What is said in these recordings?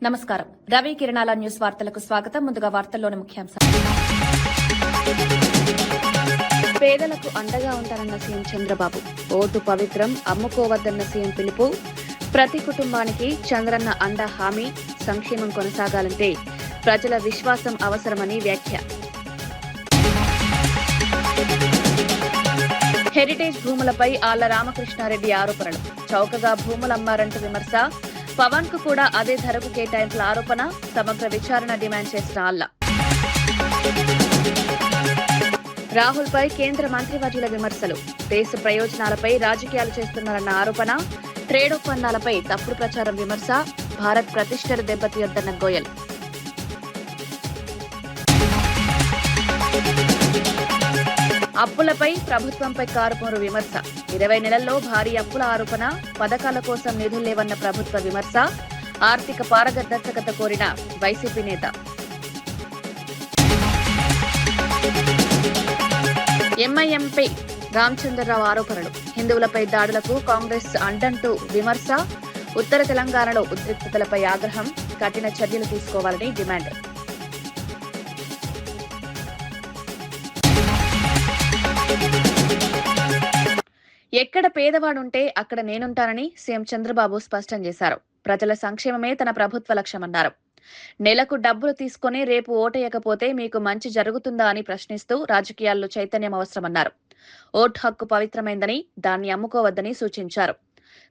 నమస్కారం. రవి కిరణాల న్యూస్ వార్తలకు స్వాగతం. ముందుగా వార్తల్లోని ముఖ్యాంశాలు. పేదలకు అండగా ఉంటారన్న సీఎం చంద్రబాబు. ఓటు పవిత్రం, అమ్ముకోవద్దన్న సీఎం పిలుపు. ప్రతి కుటుంబానికి చంద్రన్న అండ హామీ. సంక్షేమం కొనసాగాలంటే ప్రజల విశ్వాసం అవసరమని వ్యాఖ్య. హెరిటేజ్ భూములపై ఆళ్ల రామకృష్ణారెడ్డి ఆరోపణలు. చౌకగా భూములమ్మారంటూ విమర్శ. పవన్ కు కూడా అదే ధరకు కేటాయింపుల ఆరోపణ. సమగ్ర విచారణ డిమాండ్ చేసిన ఆళ్ల. రాహుల్ పై కేంద్ర మంత్రివర్యుల విమర్శలు. దేశ ప్రయోజనాలపై రాజకీయాలు చేస్తున్నారన్న ఆరోపణ. ట్రేడ్ ఒప్పందాలపై తప్పుడు ప్రచారం విమర్శ. భారత్ ప్రతిష్టను దెబ్బతీయొద్దన్న గోయల్. అప్పులపై ప్రభుత్వంపై కారుమూరు విమర్శ. 20 నెలల్లో భారీ అప్పుల ఆరోపణ. పథకాల కోసం నిధులు లేవన్న ప్రభుత్వ విమర్శ. ఆర్థిక పారదర్శకత కోరిన వైసీపీ నేత. ఎంఐఎంపై రామచంద్రరావు ఆరోపణలు. హిందువులపై దాడులకు కాంగ్రెస్ అండంటూ విమర్శ. ఉత్తర తెలంగాణలో ఉద్రిక్తతలపై ఆగ్రహం. కఠిన చర్యలు తీసుకోవాలని డిమాండ్. ఎక్కడ పేదవాడుంటే అక్కడ నేనుంటానని సీఎం చంద్రబాబు స్పష్టం చేశారు. ప్రజల సంక్షేమమే తన ప్రభుత్వ లక్ష్యమన్నారు. నెలకు డబ్బులు తీసుకుని రేపు ఓటేయకపోతే మీకు మంచి జరుగుతుందా అని ప్రశ్నిస్తూ రాజకీయాల్లో చైతన్యం అవసరమన్నారు. ఓటు హక్కు పవిత్రమైందని, దాన్ని అమ్ముకోవద్దని సూచించారు.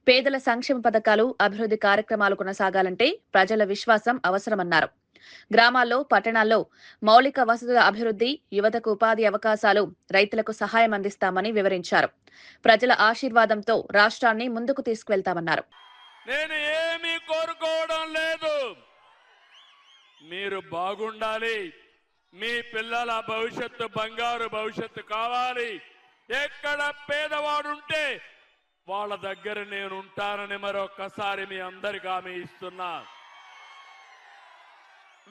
పేదల సంక్షేమ పథకాలు, అభివృద్ధి కార్యక్రమాలు కొనసాగాలంటే ప్రజల విశ్వాసం అవసరమన్నారు. గ్రామాల్లో, పట్టణాల్లో మౌలిక వసతుల అభివృద్ధి, యువతకు ఉపాధి అవకాశాలు, రైతులకు సహాయం అందిస్తామని వివరించారు. ప్రజల ఆశీర్వాదంతో రాష్ట్రాన్ని ముందుకు తీసుకువెళ్తామన్నారు. నేను ఏమీ కోరుకోవడం లేదు, మీరు బాగుండాలి, మీ పిల్లల భవిష్యత్తు బంగారు భవిష్యత్తు కావాలి. ఎక్కడ పేదవాడుంటే వాళ్ళ దగ్గర నేను ఉంటానని మరొక్కసారి మీ అందరికీ హామీ ఇస్తున్నా.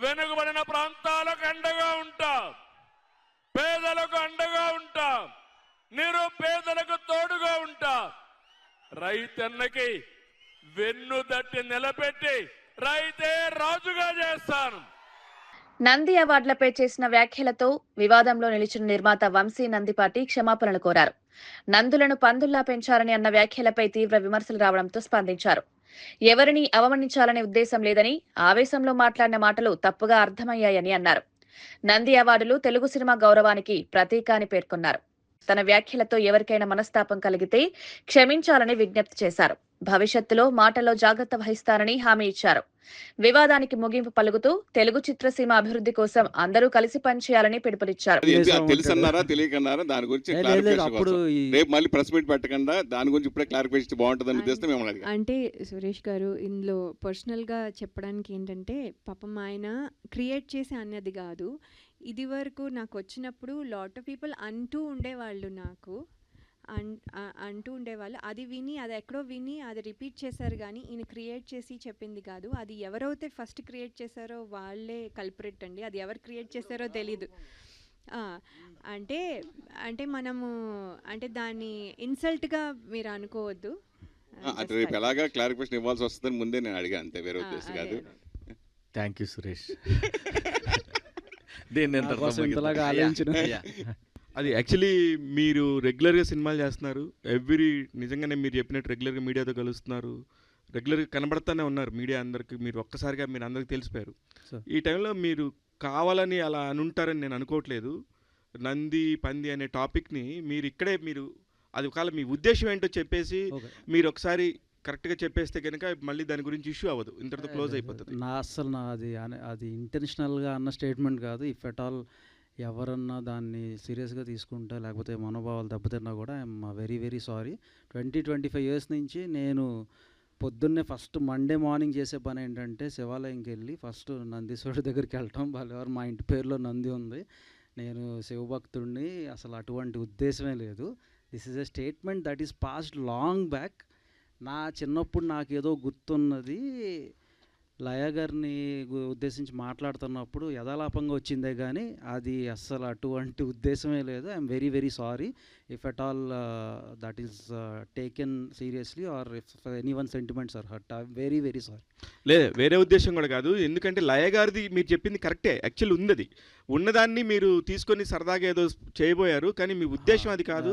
వెనుకబడిన ప్రాంతాలకు అండగా ఉంటా, పేదలకు అండగా ఉంటా, నిరుపేదలకు తోడుగా ఉంటా. రైతన్నకి వెన్ను దట్టి నిలబెట్టి రైతే రాజుగా చేస్తాను. నంది అవార్డులపై చేసిన వ్యాఖ్యలతో వివాదంలో నిలిచిన నిర్మాత వంశీ నందిపాటి క్షమాపణలు కోరారు. నందులను పందుల్లా పెంచారని అన్న వ్యాఖ్యలపై తీవ్ర విమర్శలు రావడంతో స్పందించారు. ఎవరిని అవమానించాలనే ఉద్దేశం లేదని, ఆవేశంలో మాట్లాడిన మాటలు తప్పుగా అర్థమయ్యాయని అన్నారు. నంది అవార్డులు తెలుగు సినిమా గౌరవానికి ప్రతీక అని పేర్కొన్నారు. తన వ్యాఖ్యలతో ఎవరికైనా మనస్తాపం కలిగితే క్షమించాలని విజ్ఞప్తి చేశారు. భవిష్యత్తులో మాటల్లో జాగ్రత్త వహిస్తారని హామీ ఇచ్చారు. వివాదానికి ముగింపు పలుకుతూ తెలుగు చిత్రసీమ అభివృద్ధి కోసం అందరూ కలిసి పనిచేయాలని పిలుపునిచ్చారు. తెలుసన్నారా తెలియకన్నారా దాని గురించి రేపు మళ్ళీ ప్రెస్ మీట్ పెట్టకుండా దాని గురించి ఇప్పుడే క్లారిఫికేషన్ బాగుంటుందని ఉద్దేశం మిమ్మల్ని అంటే సురేష్ గారు ఇందులో పర్సనల్ గా చెప్పడానికి ఏంటంటే, పాపం ఆయన క్రియేట్ చేసి అన్నది కాదు. ఇది వరకు నాకు వచ్చినప్పుడు లాట్ ఆఫ్ పీపుల్ అంటూ ఉండేవాళ్ళు, నాకు అంటూ ఉండేవాళ్ళు. అది విని, అది ఎక్కడో విని అది రిపీట్ చేశారు, కానీ ఈయన క్రియేట్ చేసి చెప్పింది కాదు. అది ఎవరైతే ఫస్ట్ క్రియేట్ చేశారో వాళ్ళే కల్పరేట్ అండి. అది ఎవరు క్రియేట్ చేశారో తెలీదు. అంటే అంటే మనము అంటే దాన్ని ఇన్సల్ట్గా మీరు అనుకోవద్దు. రేపు ఎలాగా క్లారిఫికేషన్ ఇవ్వాల్సి వస్తుందని ముందే నేను అడిగా, అంతే, వేరే ఉద్దేశం కాదు. Thank you Suresh. అది యాక్చువల్లీ మీరు రెగ్యులర్గా సినిమాలు చేస్తున్నారు, నిజంగానే మీరు చెప్పినట్టు రెగ్యులర్గా మీడియాతో కలుస్తున్నారు, రెగ్యులర్గా కనబడతానే ఉన్నారు మీడియా అందరికి. మీరు ఒక్కసారిగా మీరు అందరికి తెలిసిపోయారు. ఈ టైంలో మీరు కావాలని అలా అనుంటారని నేను అనుకోవట్లేదు. నంది పంది అనే టాపిక్ని మీరు ఇక్కడే అది ఒకవేళ మీ ఉద్దేశం ఏంటో చెప్పేసి మీరు ఒకసారి కరెక్ట్గా చెప్పేస్తే కనుక మళ్ళీ దాని గురించి ఇష్యూ అవ్వదు, ఇంతటితో క్లోజ్ అయిపోతుంది. అది ఇంటెన్షనల్గా అన్న స్టేట్మెంట్ కాదు. ఇఫ్ ఎట్ ఆల్ ఎవరన్నా దాన్ని సీరియస్గా తీసుకుంటా లేకపోతే మనోభావాలు దెబ్బతిన్నా కూడా I'm very very sorry. 20-25 years నుంచి నేను పొద్దున్నే ఫస్ట్ మండే మార్నింగ్ చేసే పని ఏంటంటే శివాలయంకి వెళ్ళి ఫస్ట్ నందీశ్వరుడి దగ్గరికి వెళ్ళటం. వాళ్ళెవరు, మా ఇంటి పేరులో నంది ఉంది, నేను శివభక్తుడిని, అసలు అటువంటి ఉద్దేశమే లేదు. This is a statement that is passed long back. నా చిన్నప్పుడు నాకేదో గుర్తున్నది, లయ గారిని ఉద్దేశించి మాట్లాడుతున్నప్పుడు యథాలాపంగా వచ్చిందే కానీ అది అస్సలు అటువంటి ఉద్దేశమే లేదు. I'm very very sorry if at all that is taken seriously or if any one sentiments are hurt. I'm very very sorry. లేదు, వేరే ఉద్దేశం కూడా కాదు. ఎందుకంటే లయ గారిది మీరు చెప్పింది కరెక్టే, యాక్చువల్ ఉంది, ఉన్నదాన్ని మీరు తీసుకొని సరదాగా ఏదో చేయబోయారు, కానీ మీ ఉద్దేశం అది కాదు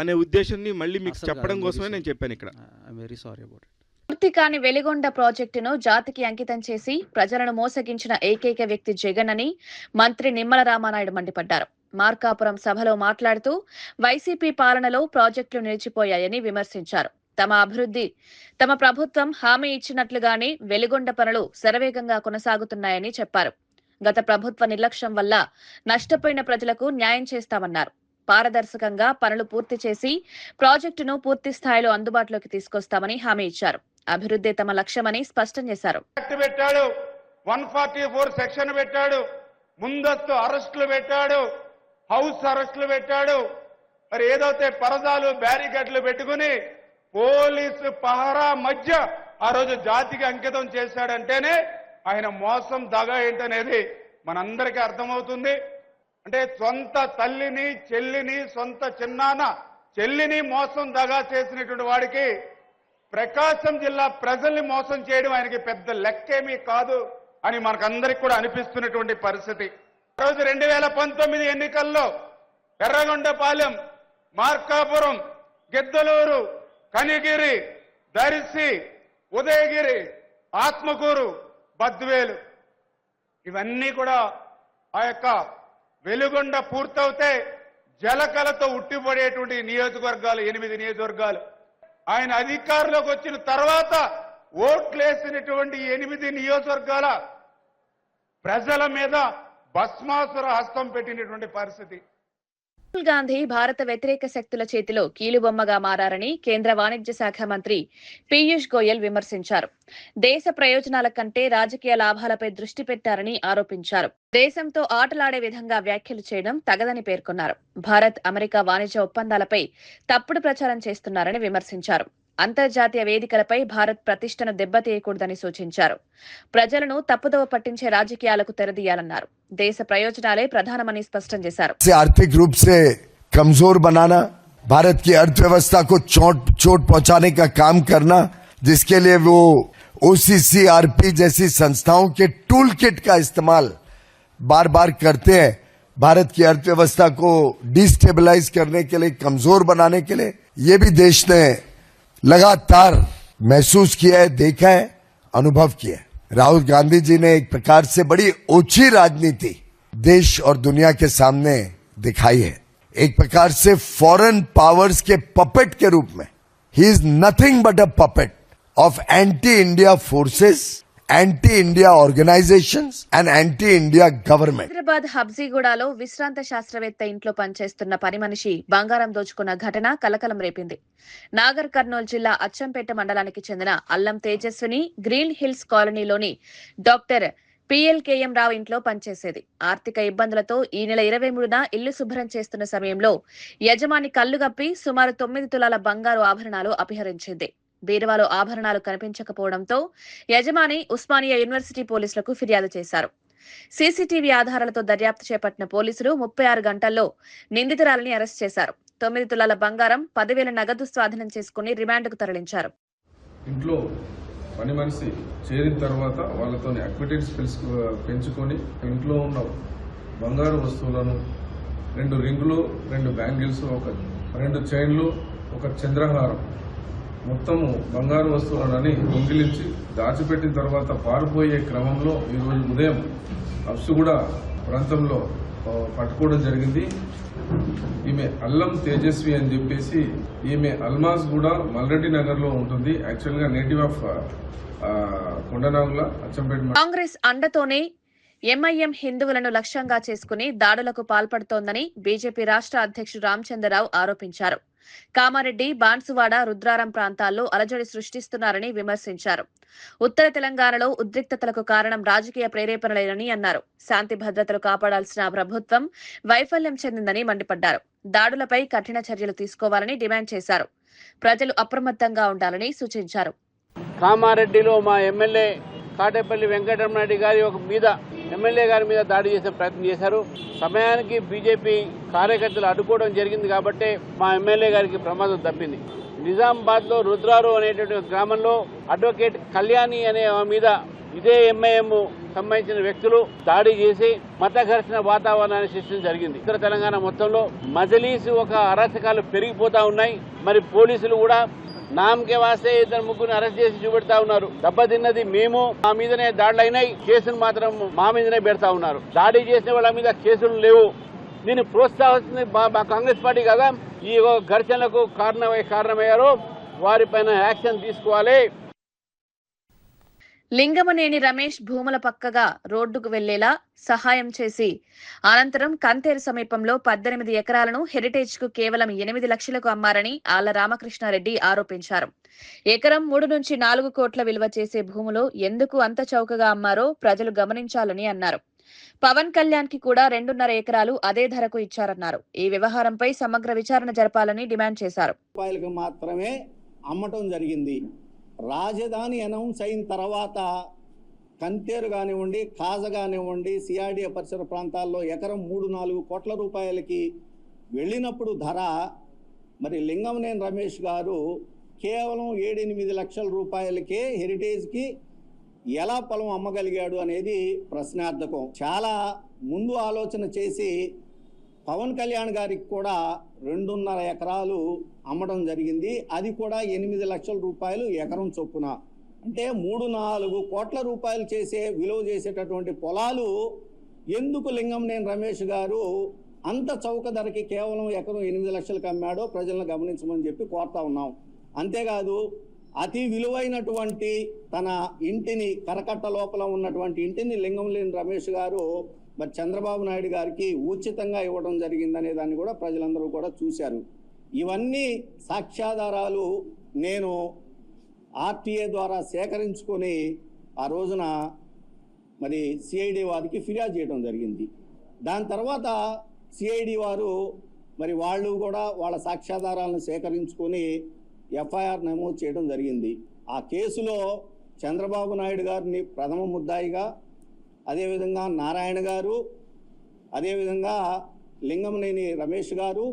అనే ఉద్దేశాన్ని మళ్ళీ మీకు చెప్పడం కోసమే నేను చెప్పాను ఇక్కడ. I'm very sorry about it. పూర్తి కాని వెలిగొండ ప్రాజెక్టును జాతికి అంకితం చేసి ప్రజలను మోసగించిన ఏకైక వ్యక్తి జగన్ అని మంత్రి నిమ్మల రామానాయుడు మండిపడ్డారు. మార్కాపురం సభలో మాట్లాడుతూ వైసీపీ పాలనలో ప్రాజెక్టులు నిలిచిపోయాయని విమర్శించారు. తమ ప్రభుత్వం హామీ ఇచ్చినట్లుగానే వెలిగొండ పనులు శరవేగంగా కొనసాగుతున్నాయని చెప్పారు. గత ప్రభుత్వ నిర్లక్ష్యం వల్ల నష్టపోయిన ప్రజలకు న్యాయం చేస్తామన్నారు. పారదర్శకంగా పనులు పూర్తి చేసి ప్రాజెక్టును పూర్తి స్థాయిలో అందుబాటులోకి తీసుకొస్తామని హామీ ఇచ్చారు. అభివృద్ధి తమ లక్ష్యమని స్పష్టం చేశారు. 144 సెక్షన్ పెట్టాడు, ముందస్తు అరెస్టులు పెట్టాడు, హౌస్ అరెస్టులు పెట్టాడు. మరి ఏదైతే పరదాలు బ్యారికేడ్లు పెట్టుకుని పోలీసు పహరా మధ్య ఆ రోజు జాతికి అంకితం చేశాడంటేనే ఆయన మోసం దగ ఏంటనేది మనందరికీ అర్థమవుతుంది. అంటే సొంత తల్లిని చెల్లిని సొంత చిన్నాన్న చెల్లిని మోసం దగా చేసినటువంటి వాడికి ప్రకాశం జిల్లా ప్రజల్ని మోసం చేయడం ఆయనకి పెద్ద లెక్కేమీ కాదు అని మనకందరికి కూడా అనిపిస్తున్నటువంటి పరిస్థితి. రోజు 2019 ఎన్నికల్లో ఎర్రగొండపాలెం, మార్కాపురం, గిద్దలూరు, కనిగిరి, దర్శి, ఉదయగిరి, ఆత్మకూరు, బద్వేలు ఇవన్నీ కూడా ఆ యొక్క వెలుగొండ పూర్తవుతే జలకలతో ఉట్టిపడేటువంటి నియోజకవర్గాలు 8 నియోజకవర్గాలు. ఆయన అధికారంలోకి వచ్చిన తర్వాత ఓట్లేసినటువంటి 8 నియోజకవర్గాల ప్రజల మీద భస్మాసుర హస్తం పెట్టినటువంటి పరిస్థితి. రాహుల్ గాంధీ భారత వ్యతిరేక శక్తుల చేతిలో కీలుబొమ్మగా మారారని కేంద్ర వాణిజ్య శాఖ మంత్రి పీయూష్ గోయల్ విమర్శించారు. దేశ ప్రయోజనాల కంటే రాజకీయ లాభాలపై దృష్టి పెట్టారని ఆరోపించారు. దేశంతో ఆటలాడే విధంగా వ్యాఖ్యలు చేయడం తగదని పేర్కొన్నారు. భారత్ అమెరికా వాణిజ్య ఒప్పందాలపై తప్పుడు ప్రచారం చేస్తున్నారని విమర్శించారు. అంతర్జాతీయ వేదికలపై భారత్ ప్రతిష్టను దెబ్బతీయకూడదని సూచించారు. ప్రజలను తప్పుదోవ పట్టించే రాజకీయాలకు తెరదీయాలన్నారు. దేశ ప్రయోజనాలే ప్రధానమని స్పష్టం చేశారు. आर्थिक रूप से कमजोर बनाना, भारत की अर्थव्यवस्था को चोट पहुंचाने का काम करना, जिसके लिए वो OCCRP जैसी संस्थाओं के टूल किट का इस्तेमाल बार बार करते हैं, भारत की अर्थव्यवस्था को डिस्टेबलाइज करने के लिए, कमजोर बनाने के लिए. ये भी देश ने लगातार महसूस किया है, देखा है, अनुभव किया है. राहुल गांधी जी ने एक प्रकार से बड़ी ओछी राजनीति देश और दुनिया के सामने दिखाई है. एक प्रकार से फॉरेन पावर्स के पपेट के रूप में ही is nothing but a puppet of anti India forces, anti India organisations and anti India government. Hyderabad హబ్జీగూడలో విశ్రాంత శాస్త్రవేత్త ఇంట్లో పనిచేస్తున్న పని మనిషి బంగారం దోచుకున్న ఘటన కలకలం రేపింది. నాగర్ కర్నూలు జిల్లా అచ్చంపేట మండలానికి చెందిన అల్లం తేజస్విని గ్రీన్ హిల్స్ కాలనీలోని డాక్టర్ PLKM రావు ఇంట్లో పనిచేసేది. ఆర్థిక ఇబ్బందులతో ఈ నెల 23న ఇల్లు శుభ్రం చేస్తున్న సమయంలో యజమాని కళ్లుగప్పి సుమారు 9 తులాల బంగారు ఆభరణాలు అపహరించింది. బీరువాలో ఆభరణాలు కనిపించకపోవడంతో యజమాని ఉస్మానియా యూనివర్సిటీ పోలీసులకు ఫిర్యాదు చేశారు. సీసీటీవీ ఆధారాలతో దర్యాప్తు చేపట్టిన పోలీసులు 36 గంటల్లో నిందితురాలిని అరెస్ట్ చేశారు. 9 తులాల బంగారం, 10,000 నగదు స్వాధీనం చేసుకుని రిమాండ్కు తరలించారు. ఇంట్లో పని మనిషి చేరిన తర్వాత వాళ్ళతో అక్విటెన్స్ పెంచుకొని ఇంట్లో ఉన్న బంగారు వస్తువులను 2 రింగులు, 2 బ్యాంగిల్స్, 2 చైన్లు, 1 చంద్రహారం మొత్తము బంగారు వస్తువులని దొంగిలించి దాచిపెట్టిన తర్వాత పారిపోయే క్రమంలో ఈరోజు ఉదయం అప్సుగూడ ప్రాంతంలో పట్టుకోవడం జరిగింది. ఈమె అల్లం తేజస్వి అని చెప్పేసి, ఈమె అల్మాజ్ కూడా మల్రెడ్డి నగర్ లో ఉంటుంది. యాక్చువల్ గా నేటివ్ ఆఫ్ కొండనాగుల అచ్చంపేట. కాంగ్రెస్ అండతోనే ఎంఐఎం హిందువులను లక్ష్యంగా చేసుకుని దాడులకు పాల్పడుతోందని బీజేపీ రాష్ట్ర అధ్యక్షుడు రామచంద్రరావు ఆరోపించారు. కామారెడ్డి, బాన్సువాడ, రుద్రారం ప్రాంతాల్లో అలజడి సృష్టిస్తున్నారని విమర్శించారు. ఉత్తర తెలంగాణలో ఉద్రిక్తతలకు కారణం రాజకీయ ప్రేరేపణలేనని అన్నారు. శాంతి భద్రతలు కాపాడాల్సిన ప్రభుత్వం వైఫల్యం చెందిందని మండిపడ్డారు. దాడులపై కఠిన చర్యలు తీసుకోవాలని డిమాండ్ చేశారు. ప్రజలు అప్రమత్తంగా ఉండాలని సూచించారు. కామారెడ్డిలో మా ఎమ్మెల్యే కాటేపల్లి వెంకటరమణారెడ్డి గారి మీద ఎమ్మెల్యే గారి మీద దాడి చేసే ప్రయత్నం చేశారు. సమయానికి బీజేపీ కార్యకర్తలు అడ్డుకోవడం జరిగింది కాబట్టి మా ఎమ్మెల్యే గారికి ప్రమాదం తప్పింది. నిజామాబాద్ లో రుద్రారు అనేటువంటి గ్రామంలో అడ్వకేట్ కళ్యాణి అనే మీద ఇదే ఎంఐఎం సంబంధించిన వ్యక్తులు దాడి చేసి మత ఘర్షణ వాతావరణాన్ని సృష్టించడం జరిగింది. ఉత్తర తెలంగాణ మొత్తంలో మజలీసు ఒక అరాచకాలు పెరిగిపోతా ఉన్నాయి. మరి పోలీసులు కూడా నామకే వాస్తే ఇద్దరు ముగ్గురిని అరెస్ట్ చేసి చూపెడతా ఉన్నారు. దెబ్బతిన్నది మేము, మా మీదనే దాడులు అయినాయి, కేసులు మాత్రం మా మీదనే పెడతా ఉన్నారు. దాడి చేసిన వాళ్ళ మీద కేసులు లేవు. దీన్ని ప్రోత్సహిస్తుంది మా కాంగ్రెస్ పార్టీ కదా. ఈ ఘర్షణలకు కారణమయ్యారో వారిపైన యాక్షన్ తీసుకోవాలి. లింగమనేని రమేష్ భూముల పక్కగా రోడ్డుకు వెళ్లేలా సహాయం చేసి అనంతరం కంతేరు సమీపంలో 18 ఎకరాలను హెరిటేజ్ కు కేవలం 8 లక్షలకు అమ్మారని ఆళ్ల రామకృష్ణారెడ్డి ఆరోపించారు. ఎకరం 3 నుంచి 4 కోట్ల విలువ చేసే భూములు ఎందుకు అంత చౌకగా అమ్మారో ప్రజలు గమనించాలని అన్నారు. పవన్ కళ్యాణ్ కి కూడా 2.5 ఎకరాలు అదే ధరకు ఇచ్చారన్నారు. ఈ వ్యవహారంపై సమగ్ర విచారణ జరపాలని డిమాండ్ చేశారు. మాత్రమే అమ్మటం జరిగింది. రాజధాని అనౌన్స్ అయిన తర్వాత కంతేరు కానివ్వండి, కాజ కానివ్వండి, సిఆర్డీఏ పరిసర ప్రాంతాల్లో ఎకరం 3-4 కోట్ల రూపాయలకి వెళ్ళినప్పుడు ధర మరి లింగమనేని రమేష్ గారు కేవలం 7-8 లక్షల రూపాయలకే హెరిటేజ్కి ఎలా పొలం అమ్మగలిగాడు అనేది ప్రశ్నార్థకం. చాలా ముందు ఆలోచన చేసి పవన్ కళ్యాణ్ గారికి కూడా 2.5 ఎకరాలు అమ్మడం జరిగింది. అది కూడా 8 లక్షల రూపాయలు ఎకరం చొప్పున. అంటే 3-4 కోట్ల రూపాయలు చేసే విలువ చేసేటటువంటి పొలాలు ఎందుకు లింగమనేని రమేష్ గారు అంత చౌక ధరకి కేవలం ఎకరం 8 లక్షలకు అమ్మాడో ప్రజలను గమనించమని చెప్పి కోరుతా ఉన్నాం. అంతేకాదు అతి విలువైనటువంటి తన ఇంటిని, కరకట్ట లోపల ఉన్నటువంటి ఇంటిని లింగమనేని రమేష్ గారు మరి చంద్రబాబు నాయుడు గారికి ఉచితంగా ఇవ్వడం జరిగిందనే దాన్ని కూడా ప్రజలందరూ కూడా చూశారు. ఇవన్నీ సాక్ష్యాధారాలు నేను ఆర్టీఏ ద్వారా సేకరించుకొని ఆ రోజున మరి సిఐడి వారికి ఫిర్యాదు చేయడం జరిగింది. దాని తర్వాత సిఐడి వారు మరి వాళ్ళు కూడా వాళ్ళ సాక్ష్యాధారాలను సేకరించుకొని ఎఫ్ఐఆర్ నమోదు చేయడం జరిగింది. ఆ కేసులో చంద్రబాబు నాయుడు గారిని ప్రథమ ముద్దాయిగా, అదేవిధంగా నారాయణ గారు, అదేవిధంగా లింగమనేని రమేష్ గారు,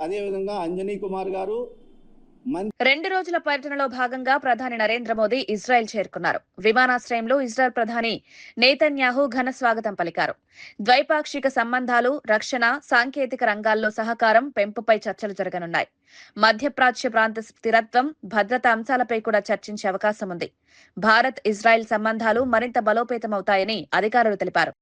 అదేవిధంగా అంజనీ కుమార్ గారు. 2 రోజుల పర్యటనలో భాగంగా ప్రధాని నరేంద్ర మోదీ ఇజ్రాయెల్ చేరుకున్నారు. విమానాశ్రయంలో ఇజ్రాయెల్ ప్రధాని నేతన్యాహు ఘన స్వాగతం పలికారు. ద్వైపాక్షిక సంబంధాలు, రక్షణ, సాంకేతిక రంగాల్లో సహకారం పెంపుపై చర్చలు జరగనున్నాయి. మధ్యప్రాచ్య ప్రాంత స్థిరత్వం, భద్రతా అంశాలపై కూడా చర్చించే అవకాశం ఉంది. భారత్ ఇజ్రాయెల్ సంబంధాలు మరింత బలోపేతమవుతాయని అధికారులు తెలిపారు.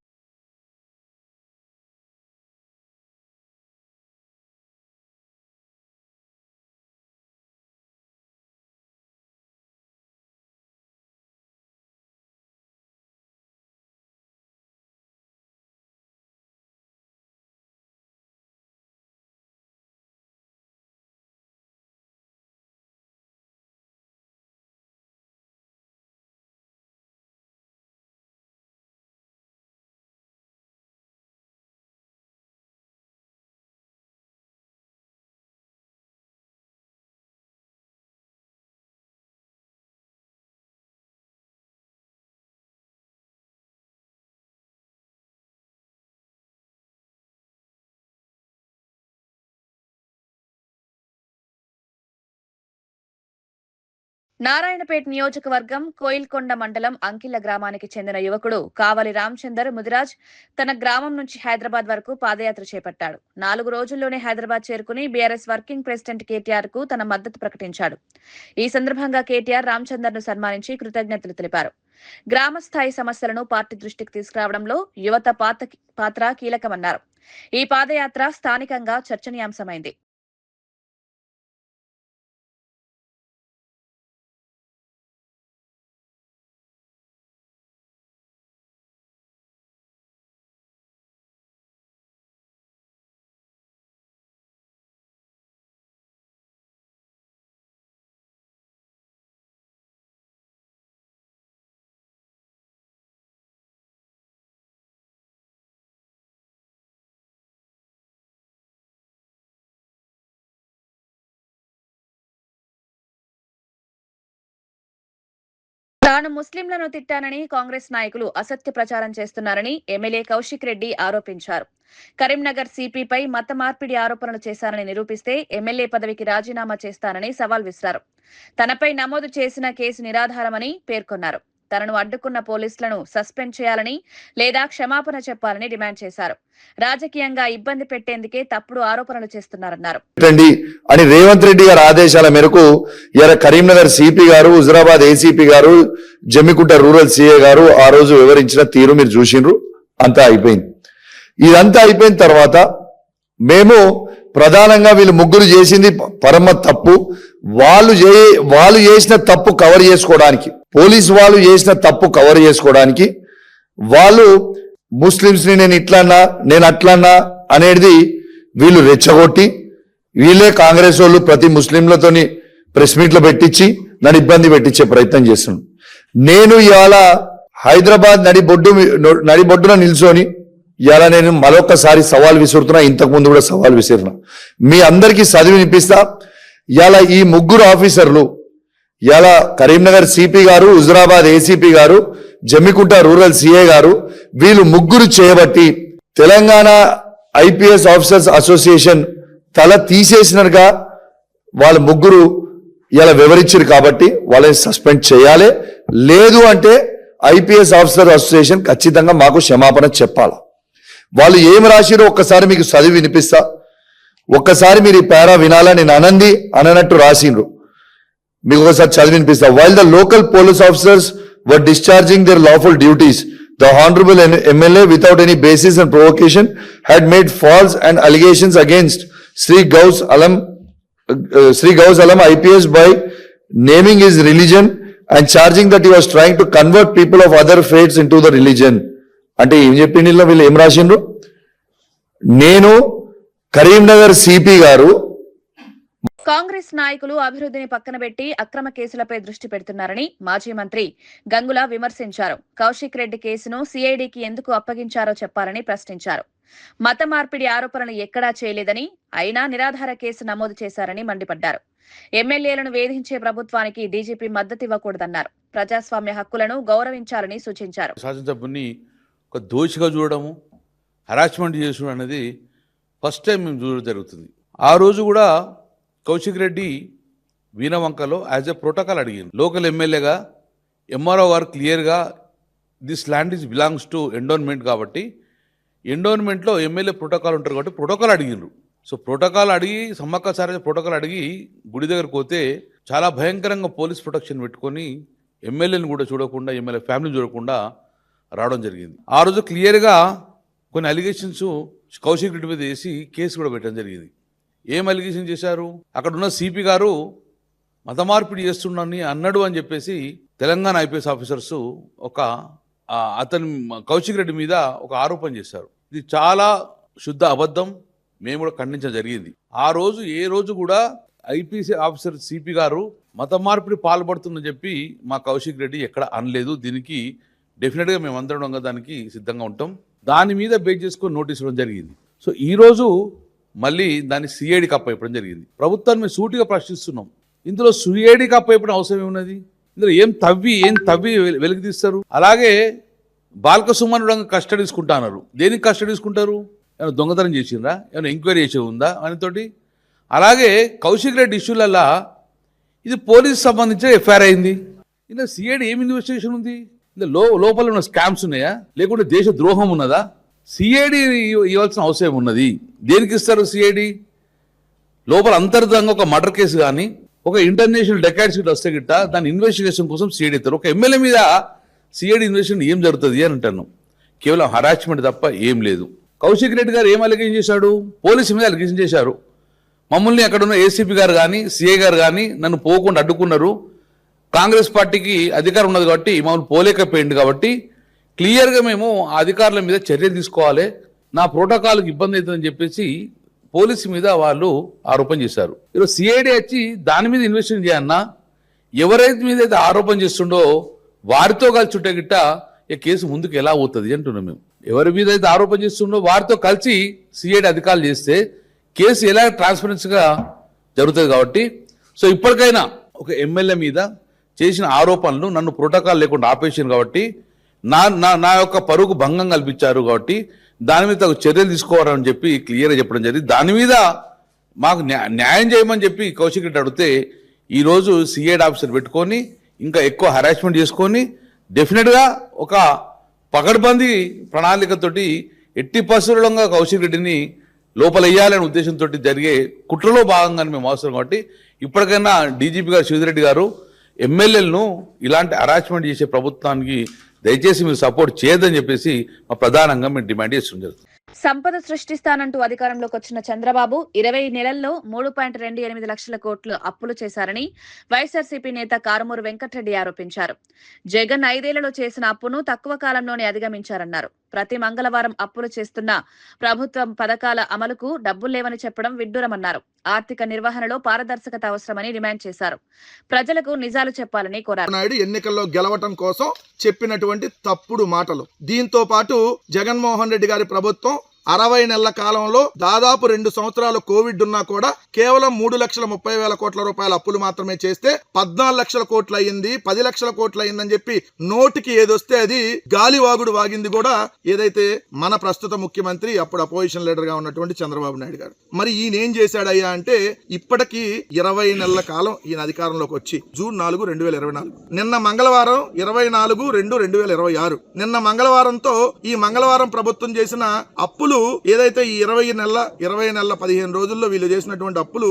నారాయణపేట నియోజకవర్గం కోయిల్కొండ మండలం అంకిళ్ల గ్రామానికి చెందిన యువకుడు కావలి రామచందర్ ముదిరాజ్ తన గ్రామం నుంచి హైదరాబాద్ వరకు పాదయాత్ర చేపట్టాడు. 4 రోజుల్లోనే హైదరాబాద్ చేరుకుని బీఆర్ఎస్ వర్కింగ్ ప్రెసిడెంట్ కేటీఆర్ కు తన మద్దతు ప్రకటించాడు. ఈ సందర్భంగా కేటీఆర్ రామచందర్ ను సన్మానించి కృతజ్ఞతలు తెలిపారు. గ్రామ స్థాయి సమస్యలను పార్టీ దృష్టికి తీసుకురావడంలో యువత పాత్ర కీలకమన్నారు. ఈ పాదయాత్ర స్థానికంగా చర్చనీయాంశమైంది. తాను ముస్లింలను తిట్టానని కాంగ్రెస్ నాయకులు అసత్య ప్రచారం చేస్తున్నారని ఎమ్మెల్యే కౌశిక్ రెడ్డి ఆరోపించారు. కరీంనగర్ సిపిపై మత మార్పిడి ఆరోపణలు చేశారని నిరూపిస్తే ఎమ్మెల్యే పదవికి రాజీనామా చేస్తానని సవాల్ విసిరారు. తనపై నమోదు చేసిన కేసు నిరాధారమని పేర్కొన్నారు. తనను అడ్డుకున్న పోలీసులను సస్పెండ్ చేయాలని లేదా క్షమాపణ చెప్పాలని డిమాండ్ చేశారు. రాజకీయంగా ఇబ్బంది పెట్టేందుకే తప్పుడు ఆరోపణలు చేస్తున్నారన్నారు. అని రేవంత్ రెడ్డి గారి ఆదేశాల మేరకు ఇలా కరీంనగర్ సిపి గారు, హుజరాబాద్ ఏసీపీ గారు, జమ్మికుంట రూరల్ సిఏ గారు ఆ రోజు వివరించిన తీరు మీరు చూసిండ్రు. అంతా అయిపోయింది. ఇదంతా అయిపోయిన తర్వాత మేము ప్రధానంగా వీళ్ళు ముగ్గురు చేసింది పరమ తప్పు. వాళ్ళు చేసిన తప్పు కవర్ చేసుకోవడానికి, పోలీసు వాళ్ళు చేసిన తప్పు కవర్ చేసుకోవడానికి వాళ్ళు ముస్లింస్ ని నేను ఇట్లన్నా నేను అట్లన్నా అనేది వీళ్ళు రెచ్చగొట్టి, వీళ్ళే కాంగ్రెస్ వాళ్ళు ప్రతి ముస్లింలతోని ప్రెస్ మీట్లు పెట్టించి నన్ను ఇబ్బంది పెట్టించే ప్రయత్నం చేస్తున్నాను. నేను ఇవాళ హైదరాబాద్ నడిబొడ్డున నిల్చొని ఇవాళ నేను మరొకసారి సవాల్ విసురుతున్నా. ఇంతకు ముందు కూడా సవాల్ విసిరినా. మీ అందరికీ చదివి వినిపిస్తా. ఇవాళ ఈ ముగ్గురు ఆఫీసర్లు, ఇవాళ కరీంనగర్ సిపి గారు, హుజరాబాద్ ఏసీపీ గారు, జమ్మికుంట రూరల్ సిఏ గారు, వీళ్ళు ముగ్గురు చేయబట్టి తెలంగాణ ఐపీఎస్ ఆఫీసర్స్ అసోసియేషన్ తల తీసేసినట్టుగా వాళ్ళ ముగ్గురు ఇలా వివరించారు. కాబట్టి వాళ్ళని సస్పెండ్ చేయాలి. లేదు అంటే ఐపీఎస్ ఆఫీసర్ అసోసియేషన్ ఖచ్చితంగా మాకు క్షమాపణ చెప్పాలి. వాళ్ళు ఏం రాసిరో ఒక్కసారి మీకు చదివి వినిపిస్తా. ఒక్కసారి మీరు ఈ పేరా వినాలా, నేను అననట్టు రాసిండ్రు. మీకు ఒకసారి చదివి వినిపిస్తా. While the local police officers were discharging their lawful duties, the Honorable MLA, without any basis and provocation, had made false and allegations against Sri Gaus Alam IPS by naming his religion and charging that he was trying to convert people of other faiths into the religion. అంటే ఏం చెప్పిండిలో వీళ్ళు ఏం రాసిండ్రు? నేను Karimnagar CP గారు కాంగ్రెస్ నాయకులు అభివృద్ధిని పక్కన పెట్టి అక్రమ కేసులపై దృష్టి పెడుతున్నారని మాజీ మంత్రి గంగుల విమర్శించారు. కౌశిక్ రెడ్డి కేసును సిఐడికి ఎందుకు అప్పగించారో చెప్పాలని ప్రశ్నించారు. మత మార్పిడి ఆరోపణలు ఎక్కడా చేయలేదని, అయినా నిరాధార కేసు నమోదు చేశారని మండిపడ్డారు. ఎమ్మెల్యేలను వేధించే ప్రభుత్వానికి డీజీపీ మద్దతివ్వకూడదన్నారు. ప్రజాస్వామ్య హక్కులను గౌరవించాలని సూచించారు. శాసనసభ్యుని ఒక దోషిగా చూడడము, హరాస్మెంట్ చేసుడు అనేది ఫస్ట్ టైం మేము చూడడం జరుగుతుంది. ఆ రోజు కూడా కౌశిక్ రెడ్డి వీణవంకలో యాజ్ ఎ ప్రోటోకాల్ అడిగింది. లోకల్ ఎమ్మెల్యేగా ఎంఆర్ఓ గారు క్లియర్గా this land is belongs to endowment కాబట్టి ఎండోన్మెంట్లో ఎమ్మెల్యే ప్రోటోకాల్ ఉంటారు కాబట్టి ప్రోటోకాల్ అడిగిండ్రు. సో ప్రోటోకాల్ అడిగి సమ్మక్క సారథి ప్రోటోకాల్ అడిగి గుడి దగ్గరకు పోతే చాలా భయంకరంగా పోలీస్ ప్రొటెక్షన్ పెట్టుకొని ఎమ్మెల్యేని కూడా చూడకుండా, ఎమ్మెల్యే ఫ్యామిలీని చూడకుండా రావడం జరిగింది. ఆ రోజు క్లియర్గా కొన్ని అలిగేషన్స్ కౌశిక్ రెడ్డి మీద వేసి కేసు కూడా పెట్టడం జరిగింది. ఏం అలిగేషన్ చేశారు? అక్కడ ఉన్న సిపి గారు మత మార్పిడి చేస్తున్నాడని అన్నాడు అని చెప్పేసి తెలంగాణ ఐపీఎస్ ఆఫీసర్స్ అతని కౌశిక్ రెడ్డి మీద ఒక ఆరోపణ చేశారు. ఇది చాలా శుద్ధ అబద్ధం. మేము కూడా ఖండించడం జరిగింది. ఆ రోజు ఏ రోజు కూడా ఐపీఎస్ ఆఫీసర్ సిపి గారు మత మార్పిడి పాల్పడుతుందని చెప్పి మా కౌశిక్ రెడ్డి ఎక్కడ అనలేదు. దీనికి డెఫినెట్గా మేము అందరం దానికి సిద్ధంగా ఉంటాం. దాని మీద బేస్ చేసుకొని నోటీస్ ఇవ్వడం జరిగింది. సో ఈరోజు మళ్ళీ దాన్ని సిఐడికి అప్పయిపోవడం జరిగింది. ప్రభుత్వాన్ని మేము సూటిగా ప్రశ్నిస్తున్నాం. ఇందులో సిఐడికి అప్పయిపోవడం అవసరం ఏమున్నది? ఇందులో ఏం తవ్వి వెలికి తీస్తారు? అలాగే బాల్క సుమనుడు కస్టడీ తీసుకుంటున్నారు. దేనికి కస్టడీ తీసుకుంటారు? ఏమైనా దొంగతనం చేసిండ్రా? ఏమైనా ఎంక్వైరీ చేసి ఉందా ఆయనతోటి? అలాగే కౌశిక్ రెడ్డి ఇష్యూలల్లా ఇది పోలీసు సంబంధించిన ఎఫ్ఐఆర్ అయింది. ఇందులో సిఐడి ఏం ఇన్వెస్టిగేషన్ ఉంది? ఇందులో లోపల ఉన్న స్కామ్స్ ఉన్నాయా, లేకుంటే దేశ ద్రోహం ఉన్నదా? సిఐడి ఇవ్వాల్సిన అవసరం ఉన్నది. దేనికి ఇస్తారు సిఐడి? లోపల అంతర్గతంగా ఒక మర్డర్ కేసు కానీ ఒక ఇంటర్నేషనల్ డెకాయిడ్ సీట్ వస్తే గిట్ట దాని ఇన్వెస్టిగేషన్ కోసం సిఐడి ఇస్తారు. ఒక ఎమ్మెల్యే మీద సిఐడి ఇన్వెస్టిగేషన్ ఏం జరుగుతుంది అని అంటాను. కేవలం హరాస్మెంట్ తప్ప ఏం లేదు. కౌశిక్ రెడ్డి గారు ఏం అలిగేషన్ చేశాడు? పోలీసు మీద అలిగేషన్ చేశారు. మమ్మల్ని అక్కడున్న ఏసీపీ గారు కానీ సిఐ గారు కానీ నన్ను పోకుండా అడ్డుకున్నారు. కాంగ్రెస్ పార్టీకి అధికారం ఉన్నది కాబట్టి మమ్మల్ని పోలేకపోయింది కాబట్టి క్లియర్గా మేము ఆ అధికారుల మీద చర్యలు తీసుకోవాలి, నా ప్రోటోకాల్కి ఇబ్బంది అవుతుందని చెప్పేసి పోలీసు మీద వాళ్ళు ఆరోపణ చేశారు. ఈరోజు సిఐడి వచ్చి దాని మీద ఇన్వెస్టిగేషన్ చేయన్నా ఎవరైతే మీద అయితే ఆరోపణ చేస్తుండో వారితో కలిసి చుట్టే గిట్ట ఈ కేసు ముందుకు ఎలా పోతుంది అంటున్నాం మేము. ఎవరి మీద అయితే ఆరోపణ చేస్తుండో వారితో కలిసి సిఐడి అధికారులు చేస్తే కేసు ఎలా ట్రాన్స్పరెన్సీగా జరుగుతుంది కాబట్టి సో ఇప్పటికైనా ఒక ఎమ్మెల్యే మీద చేసిన ఆరోపణలు నన్ను ప్రోటోకాల్ లేకుండా ఆపేసాను కాబట్టి నా యొక్క పరువుకు భంగం కల్పించారు కాబట్టి దాని మీద చర్యలు తీసుకోవాలని చెప్పి క్లియర్గా చెప్పడం జరిగింది. దాని మీద మాకు న్యాయం చేయమని చెప్పి కౌశిక్ రెడ్డి అడిగితే ఈరోజు సిఐడి ఆఫీసర్ పెట్టుకొని ఇంకా ఎక్కువ హరాస్మెంట్ చేసుకొని డెఫినెట్గా ఒక పకడ్బందీ ప్రణాళికతోటి ఎట్టి పరిస్థితుల్లో కౌశిక్ రెడ్డిని లోపలయ్యాలనే ఉద్దేశంతో జరిగే కుట్రలో భాగంగానే మేము అవసరం కాబట్టి ఇప్పటికైనా డీజీపీ గారు శివరెడ్డి గారు ఎమ్మెల్యేలను ఇలాంటి హరాస్మెంట్ చేసే ప్రభుత్వానికి దయచేసి మీరు సపోర్ట్ చేయదని చెప్పేసి మా ప్రధానంగా మేము డిమాండ్ చేస్తుంది జరుగుతుంది. సంపద సృష్టిస్తానంటూ అధికారంలోకి వచ్చిన చంద్రబాబు 20 నెలల్లో 3.28 లక్షల కోట్లు అప్పులు చేశారని వైఎస్ఆర్సీపీ నేత కారుమూరు వెంకటరెడ్డి ఆరోపించారు. జగన్ 5 ఏళ్లలో చేసిన అప్పును తక్కువ కాలంలోనే అధిగమించారన్నారు. ప్రతి మంగళవారం అప్పులు చేస్తున్న ప్రభుత్వం పథకాల అమలుకు డబ్బులు లేవని చెప్పడం విడ్డూరమన్నారు. ఆర్థిక నిర్వహణలో పారదర్శకత అవసరమని డిమాండ్ చేశారు. ప్రజలకు నిజాలు చెప్పాలని కోరారు. నాయుడు ఎన్నికల్లో గెలవటం కోసం చెప్పినటువంటి తప్పుడు మాటలు. దీంతో పాటు జగన్మోహన్ రెడ్డి గారి ప్రభుత్వం 60 నెలల కాలంలో దాదాపు 2 సంవత్సరాలు కోవిడ్ ఉన్నా కూడా కేవలం 3,30,000 కోట్ల రూపాయల అప్పులు మాత్రమే చేస్తే 14 లక్షల కోట్లు అయ్యింది, 10 లక్షల కోట్లు అయ్యిందని చెప్పి నోటికి ఏదొస్తే అది గాలివాగుడు వాగింది కూడా ఏదైతే మన ప్రస్తుత ముఖ్యమంత్రి అప్పుడు అపోజిషన్ లీడర్ గా ఉన్నటువంటి చంద్రబాబు నాయుడు గారు. మరి ఈయన ఏం చేశాడయ్యా అంటే ఇప్పటికీ 20 నెలల కాలం ఈయన అధికారంలోకి వచ్చి జూన్ 4, 2024 నిన్న మంగళవారం 24/2/2026 నిన్న మంగళవారంతో ఈ మంగళవారం ప్రభుత్వం చేసిన అప్పులు ఏదైతే ఈ 20 నెలల 15 రోజుల్లో వీళ్ళు చేసినటువంటి అప్పులు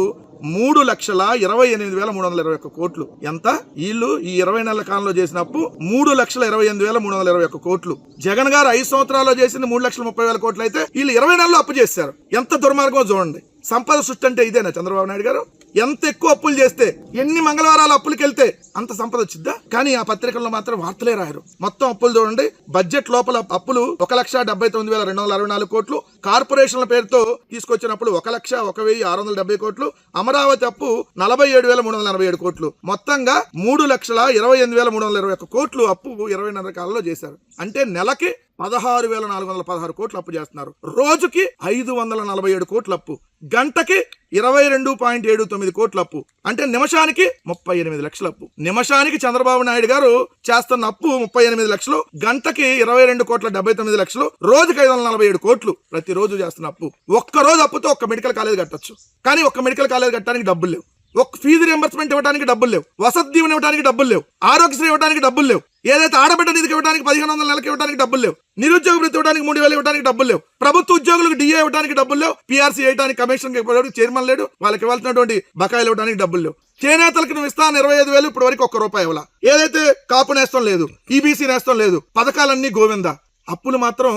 3,28,321 కోట్లు. ఎంత? వీళ్ళు ఈ 20 నెలల కాలంలో చేసిన అప్పు 3,28,321 కోట్లు. జగన్ గారు 5 సంవత్సరాల్లో చేసింది 3,30,000 కోట్లు అయితే వీళ్ళు 20 నెలల్లో అప్పు చేశారు. ఎంత దుర్మార్గం చూడండి. సంపద సృష్టి అంటే ఇదేనా చంద్రబాబు నాయుడు గారు? ఎంత ఎక్కువ అప్పులు చేస్తే, ఎన్ని మంగళవారాలు అప్పులకి వెళ్తే అంత సంపద వచ్చిద్దా? కానీ ఆ పత్రికల్లో మాత్రం వార్తలే రాయరు. మొత్తం అప్పులు చూడండి. బడ్జెట్ లోపల అప్పులు 1,79,264 కోట్లు, కార్పొరేషన్ల పేరుతో తీసుకొచ్చినప్పుడు 1,01,670 కోట్లు, అమరావతి అప్పు 47,347 కోట్లు, మొత్తంగా 3,28,321 కోట్లు అప్పు 20 నెలల కాలంలో చేశారు. అంటే నెలకి 16,416 కోట్లు అప్పు చేస్తున్నారు. రోజుకి 547 కోట్ల అప్పు, గంటకి 22.79 కోట్ల అప్పు, అంటే నిమిషానికి 38 లక్షల అప్పు. నిమిషానికి చంద్రబాబు నాయుడు గారు చేస్తున్న అప్పు 38 లక్షలు, గంటకి 22,79 లక్షలు, రోజుకి 547 కోట్లు ప్రతిరోజు చేస్తున్న అప్పు. ఒక్క రోజు అప్పుతో ఒక్క మెడికల్ కాలేజ్ కట్టొచ్చు, కానీ ఒక్క మెడికల్ కాలేజ్ కట్టడానికి డబ్బులు లేవు. ఒక్క ఫీజు రియంబర్స్మెంట్ ఇవ్వడానికి డబ్బులు లేవు, వసతి దీవెన ఇవ్వడానికి డబ్బులు లేవు, ఆరోగ్యశ్రీ ఇవ్వడానికి డబ్బులు లేవు, ఏదైతే ఆడబిడ్డ నిధికి ఇవ్వడానికి 1,500 నెలకి ఇవ్వడానికి డబ్బులు లేవు, నిరుద్యోగ వృత్తి ఇవ్వడానికి 3,000 ఇవ్వడానికి డబ్బులు లేవు, ప్రభుత్వ ఉద్యోగులకు డిఏ ఇవ్వడానికి డబ్బులు లేవు, పీఆర్సీ వేయడానికి కమిషన్ చైర్మన్ లేడు, వాళ్ళకి ఇవ్వాల్సినటువంటి బకాయిలు ఇవ్వడానికి డబ్బులు లేవు. చేనేతలకు నువ్వు ఇస్తాను 25,000, ఇప్పటి వరకు ₹1 ఇవ్వాల. ఏదైతే కాపు నేస్తం లేదు, ఈబీసీ నేస్తం లేదు, పథకాలన్నీ గోవిందా. అప్పులు మాత్రం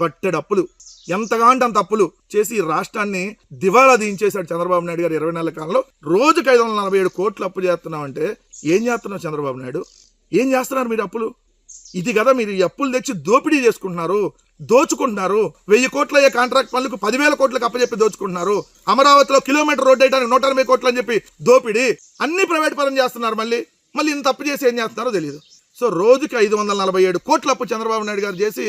బట్టెడు అప్పులు, ఎంతగా అంటే అంత అప్పులు చేసి రాష్ట్రాన్ని దివాళా దించేశాడు చంద్రబాబు నాయుడు గారు. 20 నెలల కాలంలో రోజుకి 547 కోట్లు అప్పు చేస్తున్నామంటే ఏం చేస్తున్నావు చంద్రబాబు నాయుడు? ఏం చేస్తున్నారు మీరు అప్పులు? ఇది కదా మీరు ఈ అప్పులు తెచ్చి దోపిడీ చేసుకుంటున్నారు, దోచుకుంటున్నారు. 1000 కోట్ల అయ్యే కాంట్రాక్ట్ పనులకు 10,000 కోట్లకు అప్పచెప్పి దోచుకుంటున్నారు. అమరావతిలో కిలోమీటర్ రోడ్డు వేయడానికి 180 కోట్లు అని చెప్పి దోపిడీ, అన్ని ప్రైవేట్ పరం చేస్తున్నారు. మళ్ళీ ఇంత అప్పు చేసి ఏం చేస్తున్నారో తెలియదు. సో రోజుకి 547 కోట్ల అప్పు చంద్రబాబు నాయుడు గారు చేసి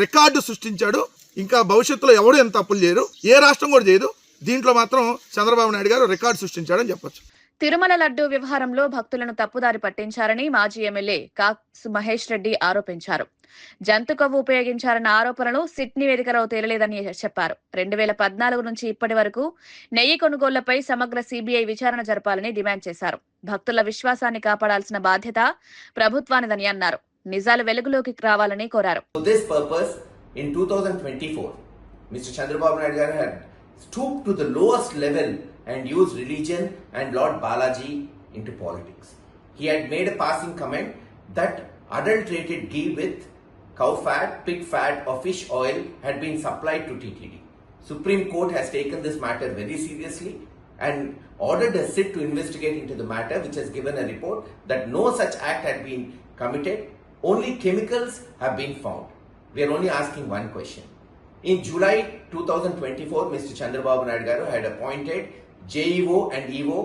రికార్డు సృష్టించాడు. ఇంకా భవిష్యత్తులో ఎవరు ఎంత అప్పులు చేయరు, ఏ రాష్ట్రం కూడా చేయదు. దీంట్లో మాత్రం చంద్రబాబు నాయుడు గారు రికార్డు సృష్టించాడని చెప్పొచ్చు. తిరుమల లడ్డూ వ్యవహారంలో భక్తులను తప్పుదారి పట్టించారని మాజీ ఎమ్మెల్యే కాసు మహేష్ రెడ్డి ఆరోపించారు. జంతు కొవ్వు ఉపయోగించారన్న ఆరోపణలు సిట్ నివేదికలో తేలలేదని చెప్పారు. 2014 నుంచి ఇప్పటి వరకు నెయ్యి కొనుగోళ్లపై సమగ్ర సిబిఐ విచారణ జరపాలని డిమాండ్ చేశారు. భక్తుల విశ్వాసాన్ని కాపాడాల్సిన బాధ్యత ప్రభుత్వానిదని అన్నారు. నిజాలు వెలుగులోకి రావాలని కోరారు. In 2024, Mr. Chandrababu Naidu Garu had stooped to the lowest level and used religion and Lord Balaji into politics. He had made a passing comment that adulterated ghee with cow fat, pig fat or fish oil had been supplied to TTD. Supreme Court has taken this matter very seriously and ordered a sit to investigate into the matter, which has given a report that no such act had been committed, only chemicals have been found. We are only asking one question. In July 2024, Mr. Chandrababu Naidu Garu had appointed JEO and EO,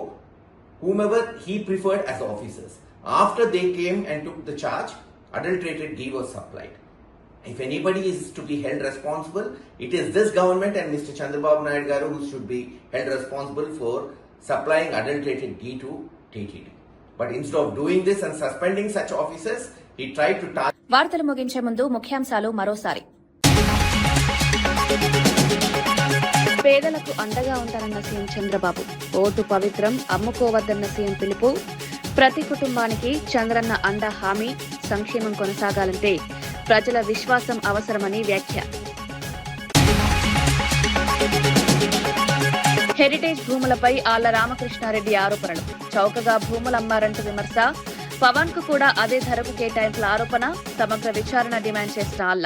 whomever he preferred as officers. After they came and took the charge, adulterated ghee was supplied. If anybody is to be held responsible, it is this government and Mr. Chandrababu Naidu Garu who should be held responsible for supplying adulterated ghee to TTD. But instead of doing this and suspending such officers, he tried to target. వార్తలు ముగించే ముందు ముఖ్యాంశాలు మరోసారి. పేదలకు అండగా ఉంటారన్న CM Chandrababu. Vote పవిత్రం, అమ్ముకోవద్దన్న CM పిలుపు. ప్రతి కుటుంబానికి చంద్రన్న అండ హామీ. సంక్షేమం కొనసాగాలంటే ప్రజల విశ్వాసం అవసరమని వ్యాఖ్య. హెరిటేజ్ భూములపై ఆళ్ల రామకృష్ణారెడ్డి ఆరోపణలు. చౌకగా భూములు అమ్మారంటూ విమర్శ. పవన్ కు కూడా అదే ధరకు కేటాయింపుల ఆరోపణ. సమగ్ర విచారణ డిమాండ్ చేసిన ఆళ్ల.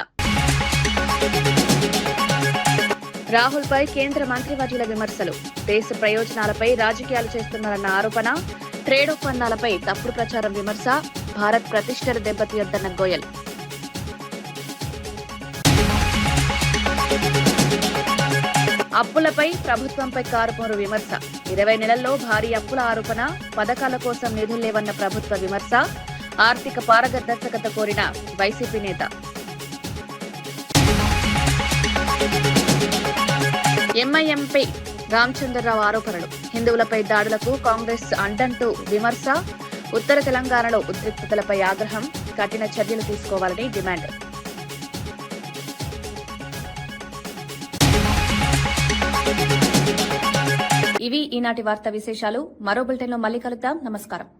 రాహుల్ పై కేంద్ర మంత్రివర్యుల విమర్శలు. దేశ ప్రయోజనాలపై రాజకీయాలు చేస్తున్నారన్న ఆరోపణ. ట్రేడ్ ఒప్పందాలపై తప్పుడు ప్రచారం విమర్శ. భారత్ ప్రతిష్టను దెబ్బతీయొద్దన్న గోయల్. అప్పులపై ప్రభుత్వంపై కారుమూరు విమర్శ. 20 నెలల్లో భారీ అప్పుల ఆరోపణ. పథకాల కోసం నిధులు లేవన్న ప్రభుత్వ విమర్శ. ఆర్థిక పారదర్శకత కోరిన వైసీపీ నేత. ఎంఐఎంపై రామచంద్రరావు ఆరోపణలు. హిందువులపై దాడులకు కాంగ్రెస్ అండంటూ విమర్శ. ఉత్తర తెలంగాణలో ఉద్రిక్తతలపై ఆగ్రహం. కఠిన చర్యలు తీసుకోవాలని డిమాండ్. ఇవి ఈనాటి వార్తా విశేషాలు. మరో బులెటిన్లో మళ్ళీ కలుద్దాం. నమస్కారం.